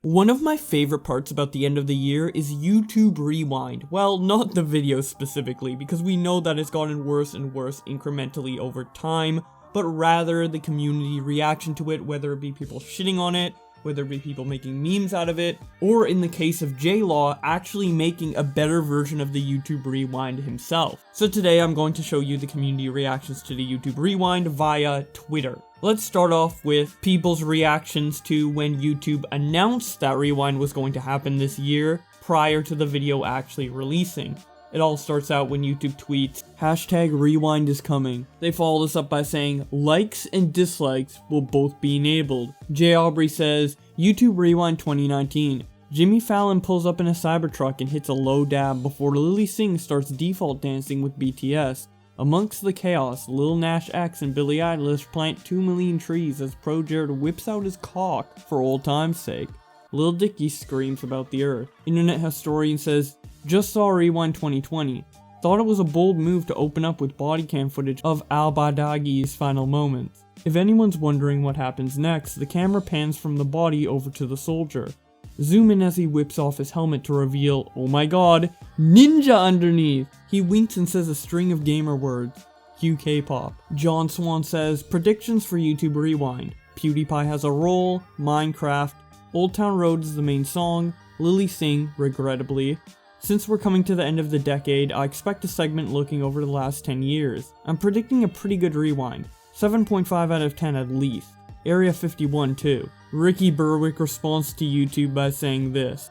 One of my favorite parts about the end of the year is YouTube Rewind. Well, not the video specifically, because we know that it's gotten worse and worse incrementally over time, but rather the community reaction to it, whether it be people shitting on it, whether it be people making memes out of it, or in the case of J-Law, actually making a better version of the YouTube Rewind himself. So today I'm going to show you the community reactions to the YouTube Rewind via Twitter. Let's start off with people's reactions to when YouTube announced that Rewind was going to happen this year, prior to the video actually releasing. It all starts out when YouTube tweets, #Rewind is coming. They follow this up by saying, likes and dislikes will both be enabled. Jay Aubrey says, YouTube Rewind 2019. Jimmy Fallon pulls up in a Cybertruck and hits a low dab before Lily Singh starts default dancing with BTS. Amongst the chaos, Lil Nas X and Billie Eilish plant 2 million trees as Pro Jared whips out his cock for old time's sake. Lil Dicky screams about the earth. Internet historian says, just saw Rewind 2020. Thought it was a bold move to open up with body cam footage of al-Badagi's final moments. If anyone's wondering what happens next, the camera pans from the body over to the soldier. Zoom in as he whips off his helmet to reveal, oh my god, ninja underneath! He winks and says a string of gamer words. Cue K-pop. John Swan says, predictions for YouTube Rewind. PewDiePie has a role, Minecraft, Old Town Road is the main song, Lily Singh, regrettably. Since we're coming to the end of the decade, I expect a segment looking over the last 10 years. I'm predicting a pretty good rewind, 7.5 out of 10 at least. Area 51 too. Ricky Berwick responds to YouTube by saying this.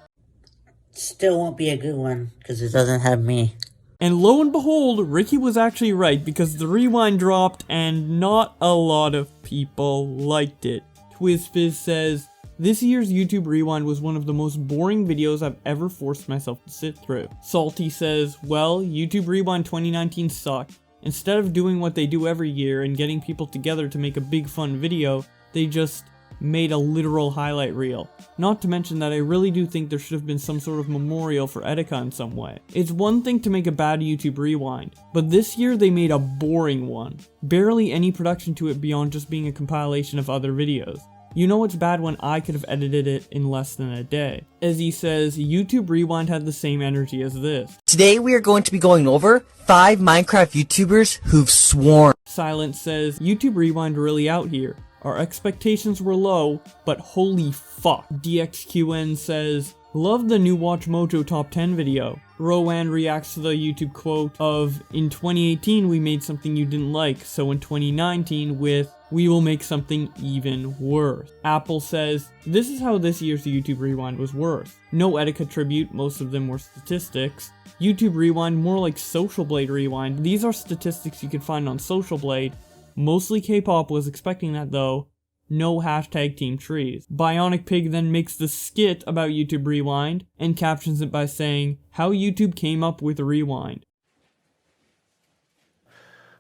Still won't be a good one, because it doesn't have me. And lo and behold, Ricky was actually right, because the rewind dropped and not a lot of people liked it. TwizFizz says, this year's YouTube Rewind was one of the most boring videos I've ever forced myself to sit through. Salty says, well, YouTube Rewind 2019 sucked. Instead of doing what they do every year and getting people together to make a big fun video, they just made a literal highlight reel. Not to mention that I really do think there should have been some sort of memorial for Etika in some way. It's one thing to make a bad YouTube Rewind, but this year they made a boring one. Barely any production to it beyond just being a compilation of other videos. You know it's bad when I could have edited it in less than a day. As he says, YouTube Rewind had the same energy as this. Today we are going to be going over 5 Minecraft YouTubers who've sworn. Silence says, YouTube Rewind really out here. Our expectations were low, but holy fuck. DXQN says, love the new Watch Mojo top 10 video. Rowan reacts to the YouTube quote of, in 2018 we made something you didn't like, so in 2019 with, we will make something even worse. Apple says, this is how this year's YouTube Rewind was worse. No Etika tribute, most of them were statistics. YouTube Rewind more like Social Blade Rewind. These are statistics you can find on Social Blade. Mostly K-pop was expecting that though. No #Team Trees. Bionic Pig then makes the skit about YouTube Rewind and captions it by saying, how YouTube came up with Rewind.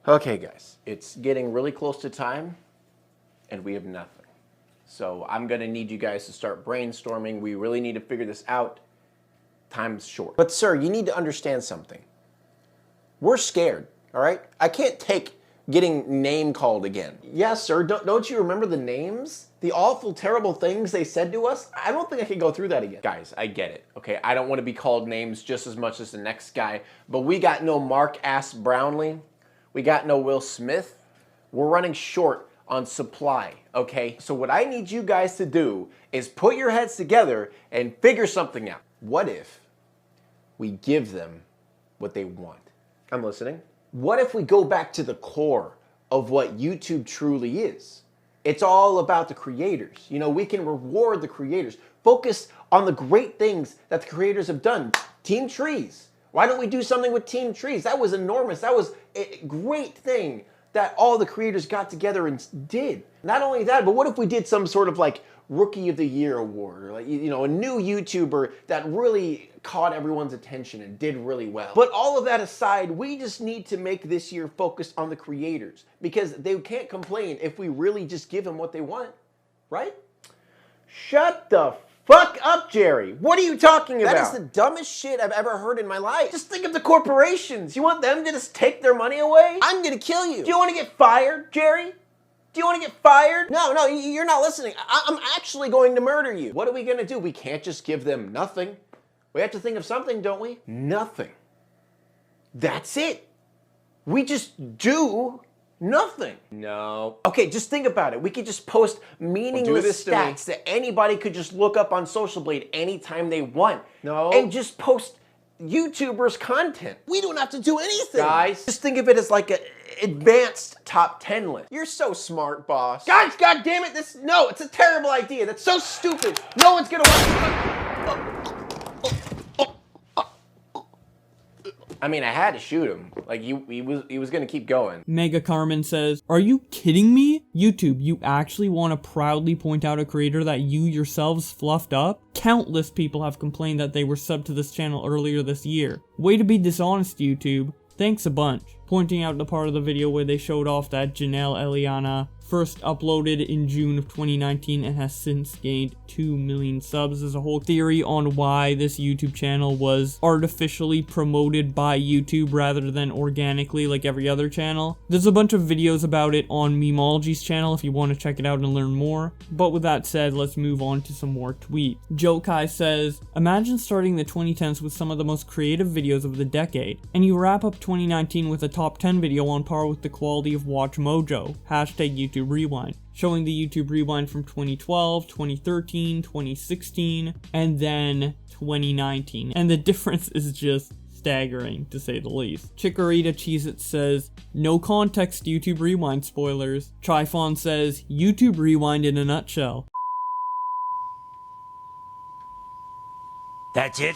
Okay guys, it's getting really close to time and we have nothing. So I'm gonna need you guys to start brainstorming. We really need to figure this out. Time's short. But sir, you need to understand something. We're scared, all right? I can't take getting name called again. Yes, sir, don't you remember the names? The awful, terrible things they said to us? I don't think I can go through that again. Guys, I get it, okay? I don't wanna be called names just as much as the next guy, but we got no Mark Ass Brownlee. We got no Will Smith. We're running short on supply, okay? So what I need you guys to do is put your heads together and figure something out. What if we give them what they want? I'm listening. What if we go back to the core of what YouTube truly is? It's all about the creators. You know, we can reward the creators. Focus on the great things that the creators have done. Team Trees. Why don't we do something with Team Trees? That was enormous. That was a great thing that all the creators got together and did. Not only that, but what if we did some sort of like Rookie of the Year award, or like, you know, a new YouTuber that really caught everyone's attention and did really well. But all of that aside, we just need to make this year focused on the creators, because they can't complain if we really just give them what they want, right? Shut the fuck up, Jerry. What are you talking about? That is the dumbest shit I've ever heard in my life. Just think of the corporations. You want them to just take their money away? I'm gonna kill you. Do you want to get fired, Jerry? Do you want to get fired? No, you're not listening. I'm actually going to murder you. What are we gonna do? We can't just give them nothing. We have to think of something, don't we? Nothing. That's it. We just do nothing. No. Okay, just think about it. We could just post meaningless stats that anybody could just look up on Social Blade anytime they want. No. And just post YouTubers' content. We don't have to do anything. Guys, just think of it as like an advanced top 10 list. You're so smart, boss. Guys, God damn it, it's a terrible idea. That's so stupid. No one's gonna watch it. I mean, I had to shoot him. Like, he was gonna keep going. Mega Carmen says, are you kidding me? YouTube, you actually want to proudly point out a creator that you yourselves fluffed up? Countless people have complained that they were subbed to this channel earlier this year. Way to be dishonest, YouTube. Thanks a bunch. Pointing out the part of the video where they showed off that Janelle Eliana first uploaded in June of 2019 and has since gained 2 million subs. There's a whole theory on why this YouTube channel was artificially promoted by YouTube rather than organically like every other channel. There's a bunch of videos about it on Memeology's channel if you want to check it out and learn more. But with that said, let's move on to some more tweets. Jokai says, imagine starting the 2010s with some of the most creative videos of the decade, and you wrap up 2019 with a top 10 video on par with the quality of Watch Mojo. Hashtag YouTube Rewind. Showing the YouTube Rewind from 2012, 2013, 2016, and then 2019. And the difference is just staggering, to say the least. Chikorita Cheez-It says, no context YouTube Rewind spoilers. Trifon says, YouTube Rewind in a nutshell. That's it?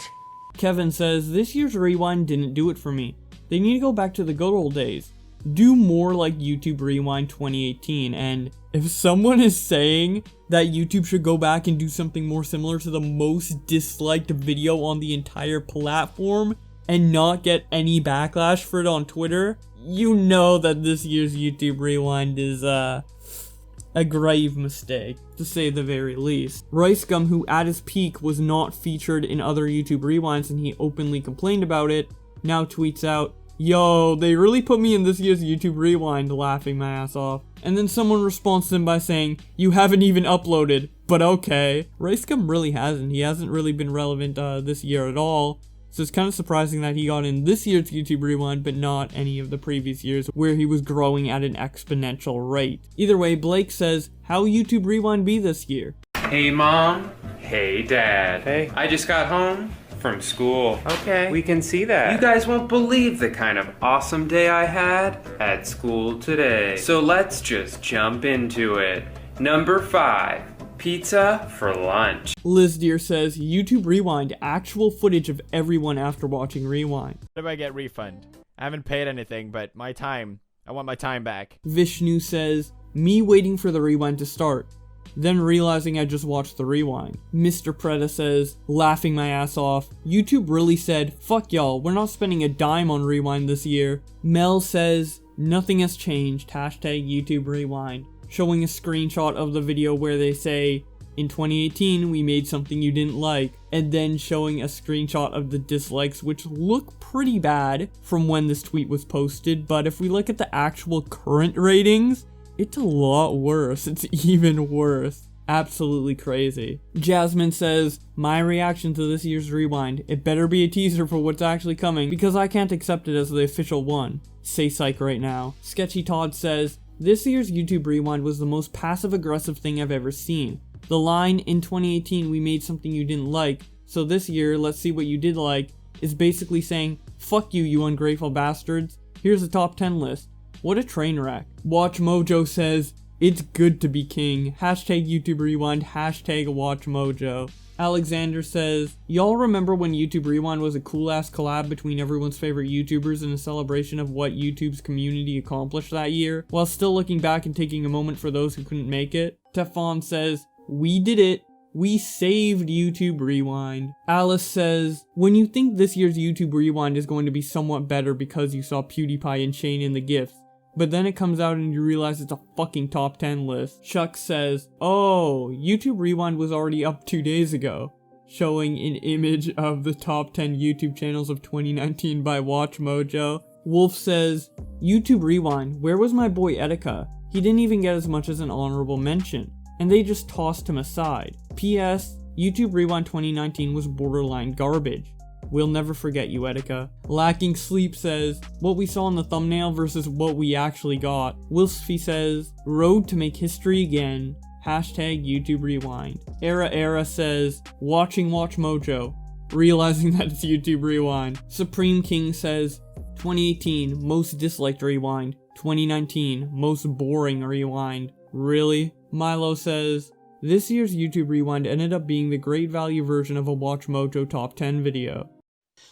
Kevin says, this year's Rewind didn't do it for me. They need to go back to the good old days. Do more like YouTube Rewind 2018, and if someone is saying that YouTube should go back and do something more similar to the most disliked video on the entire platform and not get any backlash for it on Twitter, you know that this year's YouTube Rewind is a grave mistake, to say the very least. Ricegum, who at his peak was not featured in other YouTube Rewinds and he openly complained about it, now tweets out, yo, they really put me in this year's YouTube Rewind, laughing my ass off. And then someone responds to him by saying, you haven't even uploaded, but okay. Ricegum really hasn't. He hasn't really been relevant this year at all. So it's kind of surprising that he got in this year's YouTube Rewind, but not any of the previous years where he was growing at an exponential rate. Either way, Blake says, how YouTube Rewind be this year? Hey Mom. Hey Dad. Hey. I just got home from school. Okay. We can see that. You guys won't believe the kind of awesome day I had at school today. So let's just jump into it. Number 5. Pizza for lunch. Liz Deer says, YouTube Rewind, actual footage of everyone after watching Rewind. What if I get refund? I haven't paid anything, but my time. I want my time back. Vishnu says, me waiting for the Rewind to start, then realizing I just watched the Rewind. Mr. Preda says, laughing my ass off, YouTube really said, fuck y'all, we're not spending a dime on Rewind this year. Mel says, nothing has changed, hashtag YouTube Rewind. Showing a screenshot of the video where they say, in 2018 we made something you didn't like, and then showing a screenshot of the dislikes, which look pretty bad from when this tweet was posted, but if we look at the actual current ratings, it's a lot worse. It's even worse. Absolutely crazy. Jasmine says, my reaction to this year's Rewind, it better be a teaser for what's actually coming, because I can't accept it as the official one. Say psych right now. Sketchy Todd says, this year's YouTube Rewind was the most passive-aggressive thing I've ever seen. The line, in 2018 we made something you didn't like, so this year let's see what you did like, is basically saying, fuck you, you ungrateful bastards. Here's a top 10 list. What a train wreck. Watch Mojo says, it's good to be king. Hashtag YouTube Rewind, hashtag Watch Mojo. Alexander says, y'all remember when YouTube Rewind was a cool ass collab between everyone's favorite YouTubers in a celebration of what YouTube's community accomplished that year, while still looking back and taking a moment for those who couldn't make it? Teflon says, we did it. We saved YouTube Rewind. Alice says, when you think this year's YouTube Rewind is going to be somewhat better because you saw PewDiePie and Shane in the gifts, but then it comes out and you realize it's a fucking top 10 list. Chuck says, oh, YouTube Rewind was already up 2 days ago, showing an image of the top 10 YouTube channels of 2019 by Watch Mojo. Wolf says, YouTube Rewind, where was my boy Etika? He didn't even get as much as an honorable mention, and they just tossed him aside. P.S. YouTube Rewind 2019 was borderline garbage. We'll never forget you, Etika. Lacking Sleep says, what we saw in the thumbnail versus what we actually got. Wilsfie says, road to make history again. Hashtag YouTube Rewind. Era says, watching Watch Mojo. Realizing that it's YouTube Rewind. Supreme King says, 2018, most disliked Rewind. 2019, most boring Rewind. Really? Milo says, this year's YouTube Rewind ended up being the great value version of a Watch Mojo top 10 video.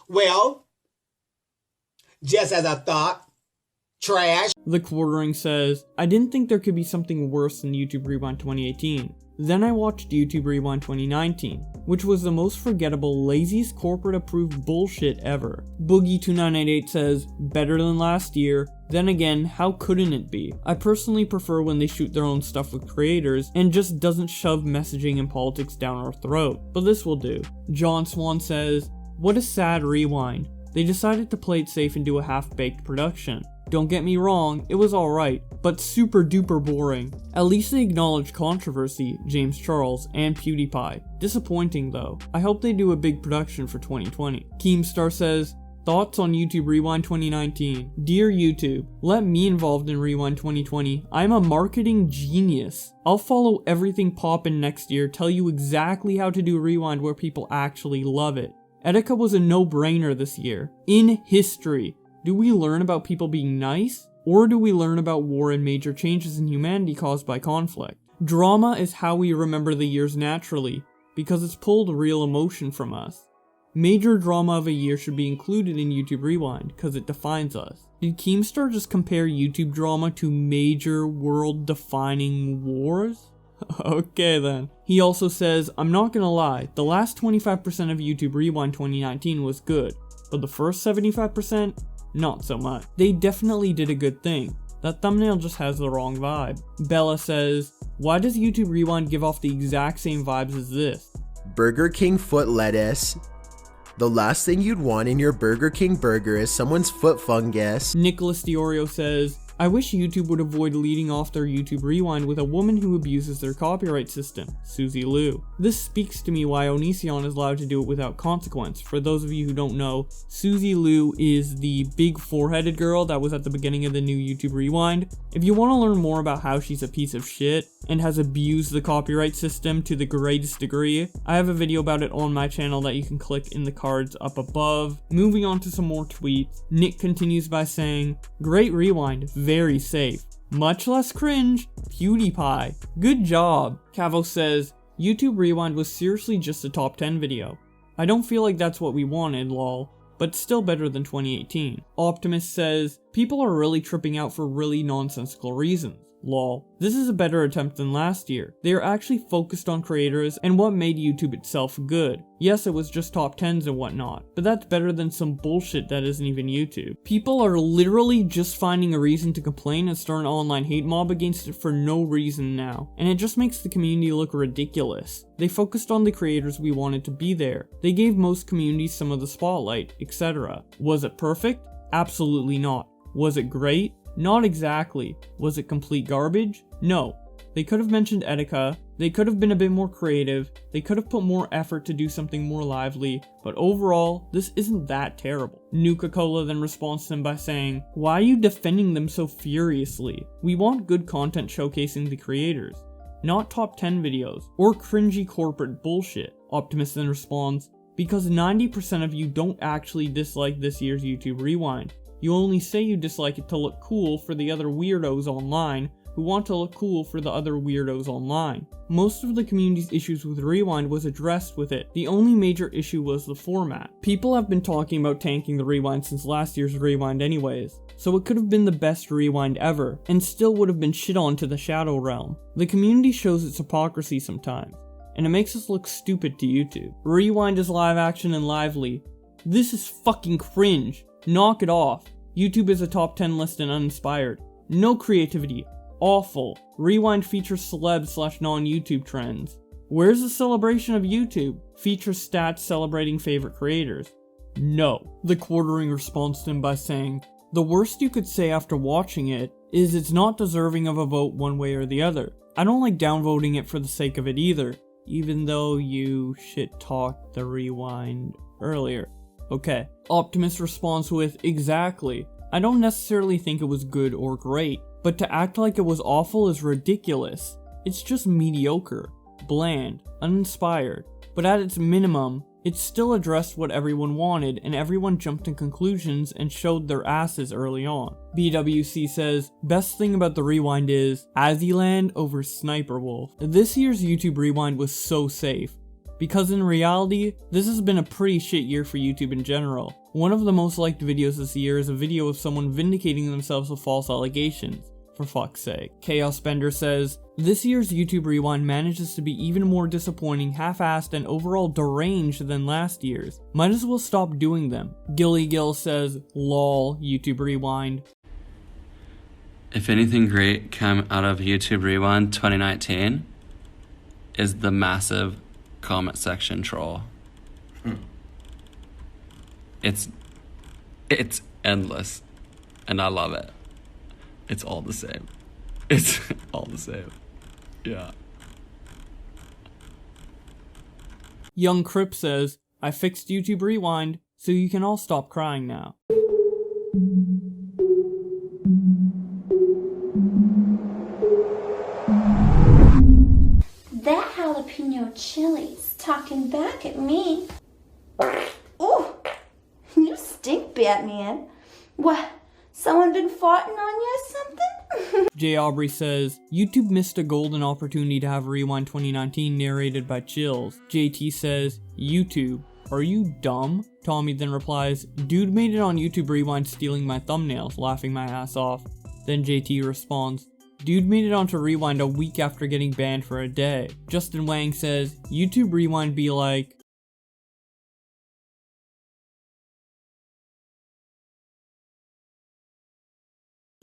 Well, just as I thought, trash. The Quartering says, I didn't think there could be something worse than YouTube Rewind 2018. Then I watched YouTube Rewind 2019, which was the most forgettable, laziest corporate-approved bullshit ever. Boogie2988 says, better than last year. Then again, how couldn't it be? I personally prefer when they shoot their own stuff with creators and just doesn't shove messaging and politics down our throat, but this will do. John Swan says, what a sad Rewind. They decided to play it safe and do a half-baked production. Don't get me wrong, it was alright, but super duper boring. At least they acknowledged controversy, James Charles, and PewDiePie. Disappointing though. I hope they do a big production for 2020. Keemstar says, thoughts on YouTube Rewind 2019. Dear YouTube, let me involved in Rewind 2020. I'm a marketing genius. I'll follow everything poppin' next year, tell you exactly how to do Rewind where people actually love it. Etika was a no-brainer this year. In history. Do we learn about people being nice? Or do we learn about war and major changes in humanity caused by conflict? Drama is how we remember the years naturally, because it's pulled real emotion from us. Major drama of a year should be included in YouTube Rewind, because it defines us. Did Keemstar just compare YouTube drama to major world-defining wars? Okay then. He also says, I'm not gonna lie, the last 25% of YouTube Rewind 2019 was good, but the first 75%? Not so much. They definitely did a good thing. That thumbnail just has the wrong vibe. Bella says, why does YouTube Rewind give off the exact same vibes as this? Burger King foot lettuce. The last thing you'd want in your Burger King burger is someone's foot fungus. Nicholas Diorio says, I wish YouTube would avoid leading off their YouTube Rewind with a woman who abuses their copyright system, Suzy Liu. This speaks to me why Onision is allowed to do it without consequence. For those of you who don't know, Suzy Liu is the big four-headed girl that was at the beginning of the new YouTube Rewind. If you want to learn more about how she's a piece of shit and has abused the copyright system to the greatest degree, I have a video about it on my channel that you can click in the cards up above. Moving on to some more tweets, Nick continues by saying, great Rewind, very safe. Much less cringe, PewDiePie. Good job. Cavo says, YouTube Rewind was seriously just a top 10 video. I don't feel like that's what we wanted, lol, but still better than 2018. Optimus says, people are really tripping out for really nonsensical reasons. Lol. This is a better attempt than last year. They are actually focused on creators and what made YouTube itself good. Yes, it was just top 10s and whatnot, but that's better than some bullshit that isn't even YouTube. People are literally just finding a reason to complain and start an online hate mob against it for no reason now, and it just makes the community look ridiculous. They focused on the creators we wanted to be there. They gave most communities some of the spotlight, etc. Was it perfect? Absolutely not. Was it great? Not exactly. Was it complete garbage? No. They could have mentioned Etika, they could have been a bit more creative, they could have put more effort to do something more lively, but overall, this isn't that terrible. Nuka-Cola then responds to him by saying, why are you defending them so furiously? We want good content showcasing the creators, not top 10 videos, or cringy corporate bullshit. Optimus then responds, because 90% of you don't actually dislike this year's YouTube Rewind. You only say you dislike it to look cool for the other weirdos online who want to look cool for the other weirdos online. Most of the community's issues with Rewind was addressed with it. The only major issue was the format. People have been talking about tanking the Rewind since last year's Rewind anyways, so it could have been the best Rewind ever, and still would have been shit on to the Shadow Realm. The community shows its hypocrisy sometimes, and it makes us look stupid to YouTube. Rewind is live action and lively. This is fucking cringe. Knock it off. YouTube is a top 10 list and uninspired. No creativity. Awful. Rewind features celeb / non-YouTube trends. Where's the celebration of YouTube? Features stats celebrating favorite creators. No. The Quartering responds to him by saying, The worst you could say after watching it is it's not deserving of a vote one way or the other. I don't like downvoting it for the sake of it either, even though you shit-talked the rewind earlier. Okay. Optimus responds with, exactly. I don't necessarily think it was good or great, but to act like it was awful is ridiculous. It's just mediocre, bland, uninspired, but at its minimum, it still addressed what everyone wanted, and everyone jumped to conclusions and showed their asses early on. BWC says, best thing about the rewind is Azzyland over Sniper Wolf. This year's YouTube rewind was so safe, because in reality, this has been a pretty shit year for YouTube in general. One of the most liked videos this year is a video of someone vindicating themselves of false allegations. For fuck's sake. Chaos Bender says, this year's YouTube rewind manages to be even more disappointing, half-assed, and overall deranged than last year's. Might as well stop doing them. Gilly Gill says, lol, YouTube rewind. If anything great came out of YouTube Rewind 2019 is the massive comment section troll. It's endless, and I love it. It's all the same. It's all the same. Yeah. Young Crip says, I fixed YouTube Rewind, so you can all stop crying now. That jalapeno chili's talking back at me. Ooh, you stink, Batman. What? Someone been farting on you or something? Jay Aubrey says, YouTube missed a golden opportunity to have Rewind 2019 narrated by Chills. JT says, YouTube, are you dumb? Tommy then replies, dude made it on YouTube Rewind stealing my thumbnails, laughing my ass off. Then JT responds, dude made it onto Rewind a week after getting banned for a day. Justin Wang says, YouTube Rewind be like,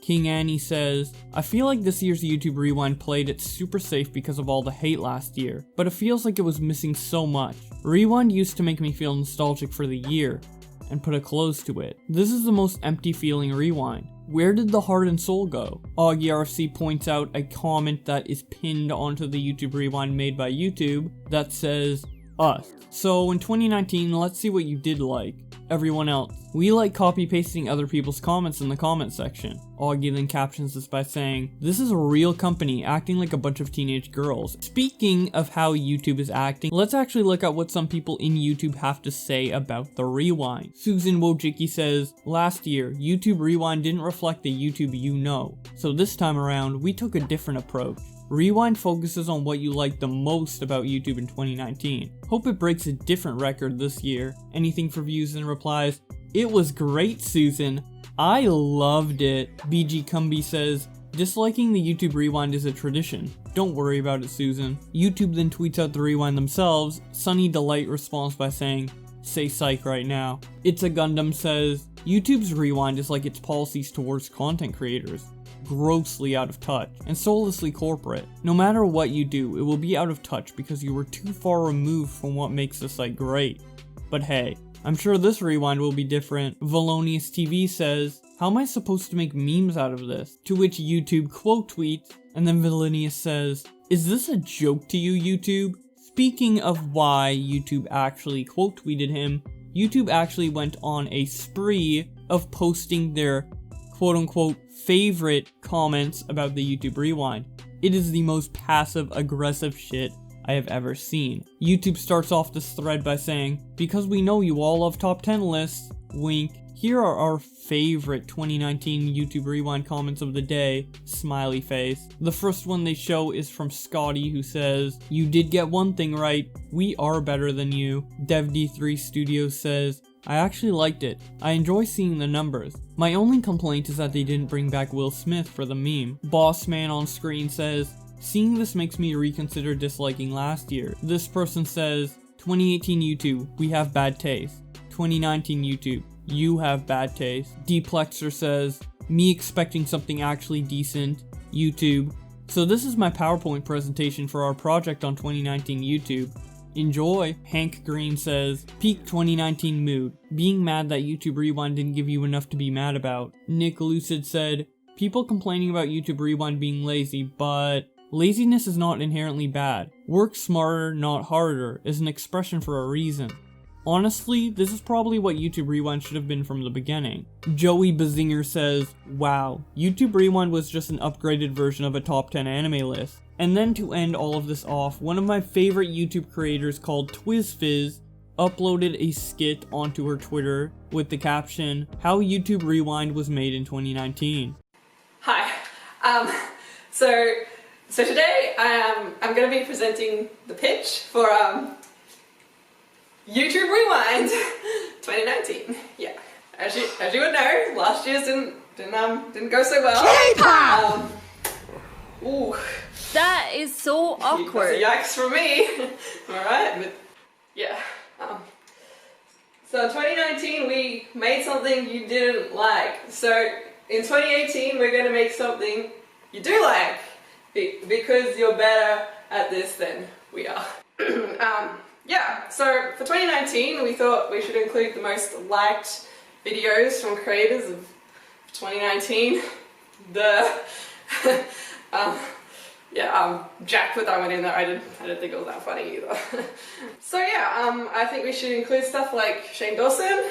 King Annie says, I feel like this year's YouTube Rewind played it super safe because of all the hate last year, but it feels like it was missing so much. Rewind used to make me feel nostalgic for the year, and put a close to it. This is the most empty feeling Rewind. Where did the heart and soul go? Augie RFC points out a comment that is pinned onto the YouTube Rewind made by YouTube that says, us. So in 2019, let's see what you did like. Everyone else. We like copy-pasting other people's comments in the comment section. Augie then captions this by saying, this is a real company acting like a bunch of teenage girls. Speaking of how YouTube is acting, let's actually look at what some people in YouTube have to say about the Rewind. Susan Wojcicki says, last year, YouTube Rewind didn't reflect the YouTube you know. So this time around, we took a different approach. Rewind focuses on what you like the most about YouTube in 2019. Hope it breaks a different record this year. Anything for views and replies, it was great, Susan. I loved it. BG Cumby says, disliking the YouTube Rewind is a tradition. Don't worry about it, Susan. YouTube then tweets out the Rewind themselves. Sunny Delight responds by saying, say psych right now. It's a Gundam says, YouTube's Rewind is like its policies towards content creators. Grossly out of touch, and soullessly corporate. No matter what you do, it will be out of touch because you were too far removed from what makes the site great. But hey, I'm sure this Rewind will be different. Valonius TV says, how am I supposed to make memes out of this? To which YouTube quote tweets, and then Valonius says, is this a joke to you, YouTube? Speaking of why YouTube actually quote tweeted him, YouTube actually went on a spree of posting their quote-unquote favorite comments about the YouTube Rewind. It is the most passive-aggressive shit I have ever seen. YouTube starts off this thread by saying, because we know you all love top 10 lists, wink, here are our favorite 2019 YouTube Rewind comments of the day, smiley face. The first one they show is from Scotty, who says, you did get one thing right, we are better than you. DevD3 Studios says, I actually liked it. I enjoy seeing the numbers. My only complaint is that they didn't bring back Will Smith for the meme. Bossman on screen says, seeing this makes me reconsider disliking last year. This person says, 2018 YouTube, we have bad taste. 2019 YouTube, you have bad taste. Deplexer says, me expecting something actually decent. YouTube. So this is my PowerPoint presentation for our project on 2019 YouTube. Enjoy. Hank Green says, peak 2019 mood. Being mad that YouTube Rewind didn't give you enough to be mad about. Nick Lucid said, people complaining about YouTube Rewind being lazy, but laziness is not inherently bad. Work smarter, not harder, is an expression for a reason. Honestly, this is probably what YouTube Rewind should have been from the beginning. Joey Bazinger says, wow, YouTube Rewind was just an upgraded version of a top 10 anime list. And then to end all of this off, one of my favorite YouTube creators called TwizFizz uploaded a skit onto her Twitter with the caption, how YouTube Rewind was made in 2019. Hi, so today I'm going to be presenting the pitch for YouTube Rewind 2019. Yeah, as you would know, last year's didn't go so well. K-pop! Ooh. That is so awkward. That's a yikes for me. Alright, but yeah. So in 2019 we made something you didn't like. So in 2018 we're going to make something you do like. Because you're better at this than we are. Yeah, so for 2019 we thought we should include the most liked videos from creators of 2019. Jack put that one in there. I didn't think it was that funny either. So yeah, I think we should include stuff like Shane Dawson,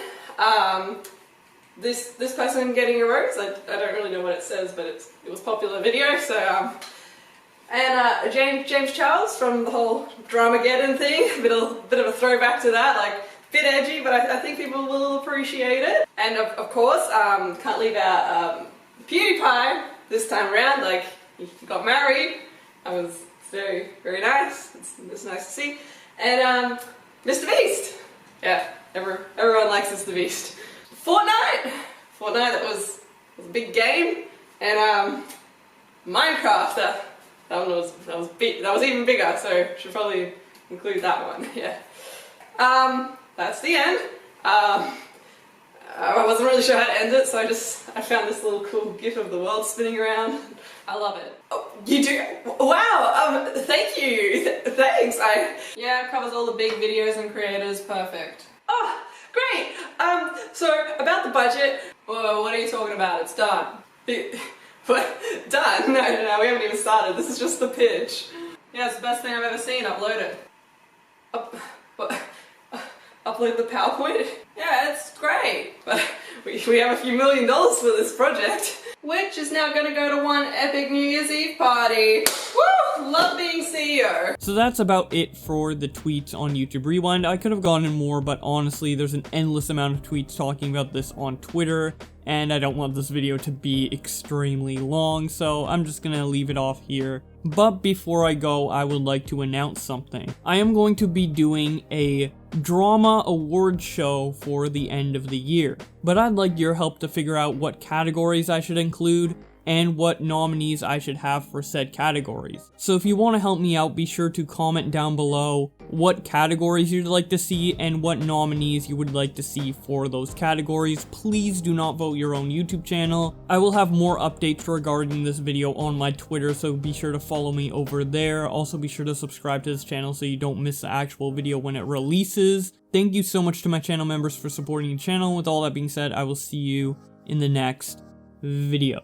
this person getting a rose. I don't really know what it says, but it was a popular video. So and James Charles from the whole Dramageddon thing, a bit of a throwback to that, like a bit edgy, but I think people will appreciate it. And of course, can't leave out PewDiePie this time around. Like he got married. That was very, very nice. It's nice to see. And Mr. Beast. Yeah, everyone likes Mr. Beast. Fortnite, that was a big game. And Minecraft, that was even bigger. So should probably include that one. Yeah. That's the end. I wasn't really sure how to end it, so I found this little cool gif of the world spinning around. I love it. Oh, you do? Wow, thank you. Thanks. Yeah, it covers all the big videos and creators. Perfect. Oh, great. So about the budget, whoa, what are you talking about? It's done. What? Done? No, we haven't even started. This is just the pitch. Yeah, it's the best thing I've ever seen. Upload it. Upload the PowerPoint? Yeah, it's great, but we have a few $1 million for this project, which is now going to go to one epic New Year's Eve party. Woo! Love being CEO. So that's about it for the tweets on YouTube Rewind. I could have gone in more, but honestly, there's an endless amount of tweets talking about this on Twitter, and I don't want this video to be extremely long, so I'm just gonna leave it off here. But before I go, I would like to announce something. I am going to be doing a drama award show for the end of the year, but I'd like your help to figure out what categories I should include and what nominees I should have for said categories. So if you want to help me out, be sure to comment down below what categories you'd like to see and what nominees you would like to see for those categories. Please do not vote your own YouTube channel. I will have more updates regarding this video on my Twitter, so be sure to follow me over there. Also be sure to subscribe to this channel so you don't miss the actual video when it releases. Thank you so much to my channel members for supporting the channel. With all that being said, I will see you in the next video.